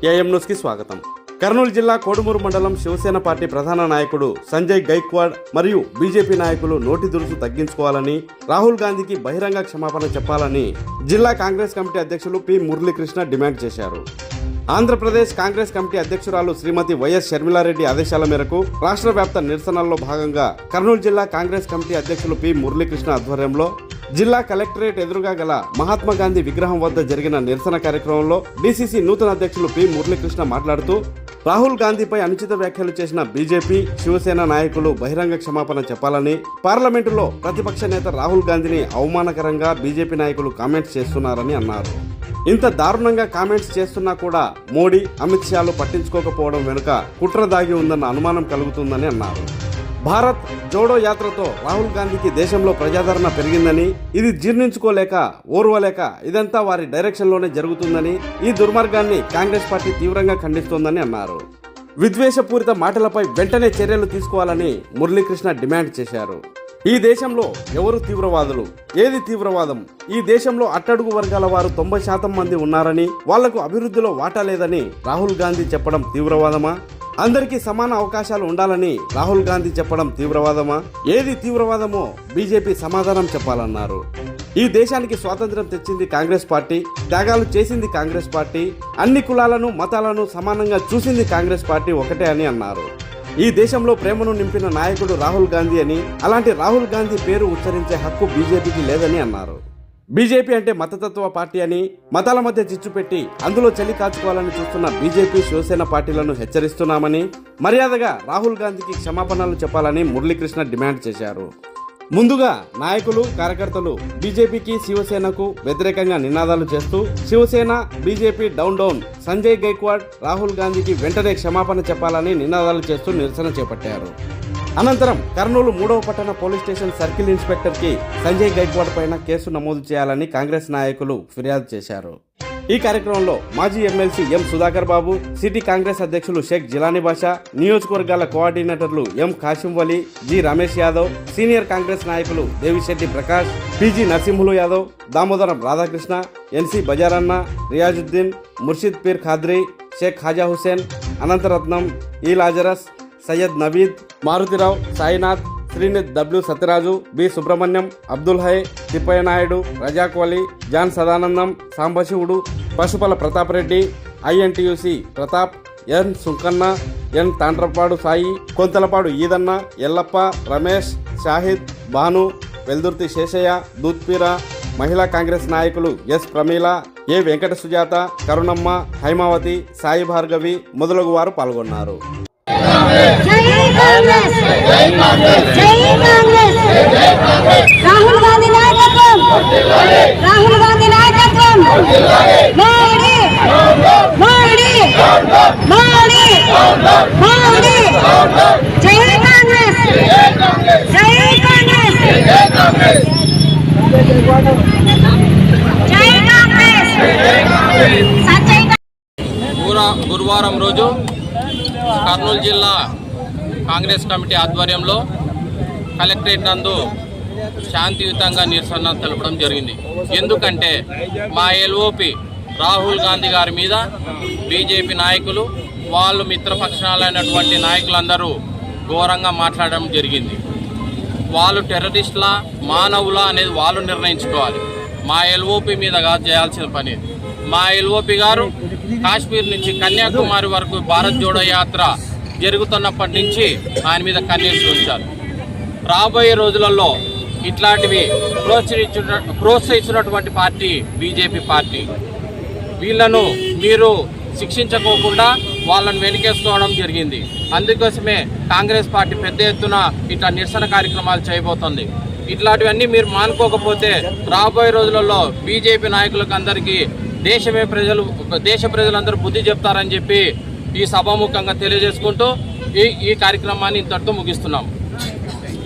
AM news కి స్వాగతం. కర్నూలు జిల్లా కోడుమూరు మండలం శివసేన పార్టీ ప్రధాన నాయకుడు సంజయ్ గైక్వాడ్ మరియు బీజేపీ నాయకులు నోటి దురుసు తగ్గించుకోవాలని, రాహుల్ గాంధీకి బహిరంగ క్షమాపణ చెప్పాలని జిల్లా కాంగ్రెస్ కమిటీ అధ్యక్షులు పి మురళీకృష్ణ డిమాండ్ చేశారు. ఆంధ్రప్రదేశ్ కాంగ్రెస్ కమిటీ అధ్యక్షురాలు శ్రీమతి వైఎస్ షర్మిలారెడ్డి ఆదేశాల మేరకు రాష్ట్ర వ్యాప్త నిరసనల్లో భాగంగా కర్నూలు జిల్లా కాంగ్రెస్ కమిటీ అధ్యక్షులు పి మురళీకృష్ణ ఆధ్వర్యంలో జిల్లా కలెక్టరేట్ ఎదురుగా గల మహాత్మా గాంధీ విగ్రహం వద్ద జరిగిన నిరసన కార్యక్రమంలో డీసీసీ నూతన అధ్యక్షులు పి మురళీకృష్ణ మాట్లాడుతూ, రాహుల్ గాంధీపై అనుచిత వ్యాఖ్యలు చేసిన బీజేపీ, శివసేన నాయకులు బహిరంగ క్షమాపణ చెప్పాలని, పార్లమెంటులో ప్రతిపక్ష నేత రాహుల్ గాంధీని అవమానకరంగా బీజేపీ నాయకులు కామెంట్స్ చేస్తున్నారని అన్నారు. ఇంత దారుణంగా కామెంట్స్ చేస్తున్నా కూడా మోడీ, అమిత్ షాలు పట్టించుకోకపోవడం వెనుక కుట్ర దాగి ఉందన్న అనుమానం కలుగుతుందని అన్నారు. భారత్ జోడో యాత్రతో రాహుల్ గాంధీకి దేశంలో ప్రజాదరణ పెరిగిందని, ఇది జీర్ణించుకోలేక ఓర్వలేక ఇదంతా వారి డైరెక్షన్లోనే జరుగుతుందని, ఈ దుర్మార్గాన్ని కాంగ్రెస్ పార్టీ తీవ్రంగా ఖండిస్తోందని అన్నారు. విద్వేషపూరిత మాటలపై వెంటనే చర్యలు తీసుకోవాలని మురళీకృష్ణ డిమాండ్ చేశారు. ఈ దేశంలో ఎవరు తీవ్రవాదులు, ఏది తీవ్రవాదం? ఈ దేశంలో అట్టడుగు వర్గాల వారు 90% మంది ఉన్నారని, వాళ్లకు అభివృద్ధిలో వాటా లేదని రాహుల్ గాంధీ చెప్పడం తీవ్రవాదమా? అందరికీ సమాన అవకాశాలు ఉండాలని రాహుల్ గాంధీ చెప్పడం తీవ్రవాదమా? ఏది తీవ్రవాదమో బీజేపీ సమాధానం చెప్పాలన్నారు. ఈ దేశానికి స్వాతంత్ర్యం తెచ్చింది కాంగ్రెస్ పార్టీ, త్యాగాలు చేసింది కాంగ్రెస్ పార్టీ, అన్ని కులాలను మతాలను సమానంగా చూసింది కాంగ్రెస్ పార్టీ ఒకటే అని అన్నారు. ఈ దేశంలో ప్రేమను నింపిన నాయకుడు రాహుల్ గాంధీ అని, అలాంటి రాహుల్ గాంధీ పేరు ఉచ్చరించే హక్కు బీజేపీకి లేదని అన్నారు. బీజేపీ అంటే మతతత్వ పార్టీ అని, మతాల మధ్య చిచ్చు పెట్టి అందులో చలి కాచుకోవాలని చూస్తున్న బీజేపీ, శివసేన పార్టీలను హెచ్చరిస్తున్నామని, మర్యాదగా రాహుల్ గాంధీకి క్షమాపణలు చెప్పాలని మురళీకృష్ణ డిమాండ్ చేశారు. ముందుగా నాయకులు, కార్యకర్తలు బీజేపీకి, శివసేనకు వ్యతిరేకంగా నినాదాలు చేస్తూ Shiv Sena, BJP down down, Sanjay Gaikwad, Rahul గాంధీకి వెంటనే క్షమాపణ చెప్పాలని నినాదాలు చేస్తూ నిరసన చేపట్టారు. అనంతరం కర్నూలు 3వ పట్టణ పోలీస్ స్టేషన్ సర్కిల్ ఇన్స్పెక్టర్ కి సంజయ్ గైక్వాడ్ పైన కేసు నమోదు చేయాలని కాంగ్రెస్ నాయకులు ఫిర్యాదు చేశారు. ఈ కార్యక్రమంలో మాజీ MLC M Sudhakar Babu, city Congress అధ్యక్షులు షేక్ జిలానీ బాషా, నియోజకవర్గాల కోఆర్డినేటర్లు M Kasim Vali, G Ramesh Yadav, senior Congress నాయకులు Devisetti Prakash, PG Narasimhulu Yadav, Damodaram Radhakrishna, NC Bazaranna, Riyazuddin, Murshid Peer Khadri, Sheikh Khaja Hussain, Anantharatnam, E Lazarus, Syed Naveed, Maruthirao, Sainath, Srinidh, W Satyaraju, B Subrahmanyam, Abdul Hai, Thippaiah Naidu, Razak Vali, John Sadanandam, Sambasivudu, Pasupala Pratap Reddy, INTUC Pratap, N Sunkanna, ఎన్ తాండ్రపాడు సాయి, కొంతలపాడు ఈదన్న, ఎల్లప్ప, రమేష్, షాహిద్, భాను, వెల్దుర్తి శేషయ్య, దూత్పీర, మహిళా కాంగ్రెస్ నాయకులు ఎస్ ప్రమీల, ఏ వెంకట సుజాత, కరుణమ్మ, హైమావతి, సాయి భార్గవి మొదలగు వారు పాల్గొన్నారు. రాహుల్ గాంధీ నాయకత్వం, రాహుల్ గాంధీ నాయకత్వం, మోడీ మోడీ మోడీ మోడీ, జై కాంగ్రెస్, జై కాంగ్రెస్, జై కాంగ్రెస్. గురువారం రోజు కర్నూలు జిల్లా కాంగ్రెస్ కమిటీ ఆధ్వర్యంలో కలెక్టరేట్ నందు శాంతియుతంగా నిరసన తెలపడం జరిగింది. ఎందుకంటే మా ఎల్ఓపి రాహుల్ గాంధీ గారి మీద బీజేపీ నాయకులు, వాళ్ళు మిత్రపక్షాలైనటువంటి నాయకులందరూ ఘోరంగా మాట్లాడడం జరిగింది. వాళ్ళు టెర్రరిస్టులా, మానవులా అనేది వాళ్ళు నిర్ణయించుకోవాలి. మా ఎల్ఓపి మీద కాదు చేయాల్సిన పని. మా ఎల్ఓపి గారు కాశ్మీర్ నుంచి కన్యాకుమారి వరకు భారత్ జోడో యాత్ర జరుగుతున్నప్పటి నుంచి ఆయన మీద కన్నీరు ఉంచారు. రాబోయే రోజులలో ఇట్లాంటివి ప్రోత్సహించినటువంటి పార్టీ బీజేపీ పార్టీ. వీళ్లను మీరు శిక్షించుకోకుండా వాళ్ళని వెనకేసుకోవడం జరిగింది. అందుకోసమే కాంగ్రెస్ పార్టీ పెద్ద ఎత్తున ఇట్లా నిరసన కార్యక్రమాలు చేయబోతోంది. ఇట్లాంటివన్నీ మీరు మానుకోకపోతే రాబోయే రోజులలో బీజేపీ నాయకులకు అందరికీ దేశ ప్రజలందరూ బుద్ధి చెప్తారని చెప్పి ఈ సభాముఖంగా తెలియజేసుకుంటూ ఈ కార్యక్రమాన్ని ఇంతటితో ముగిస్తున్నాం.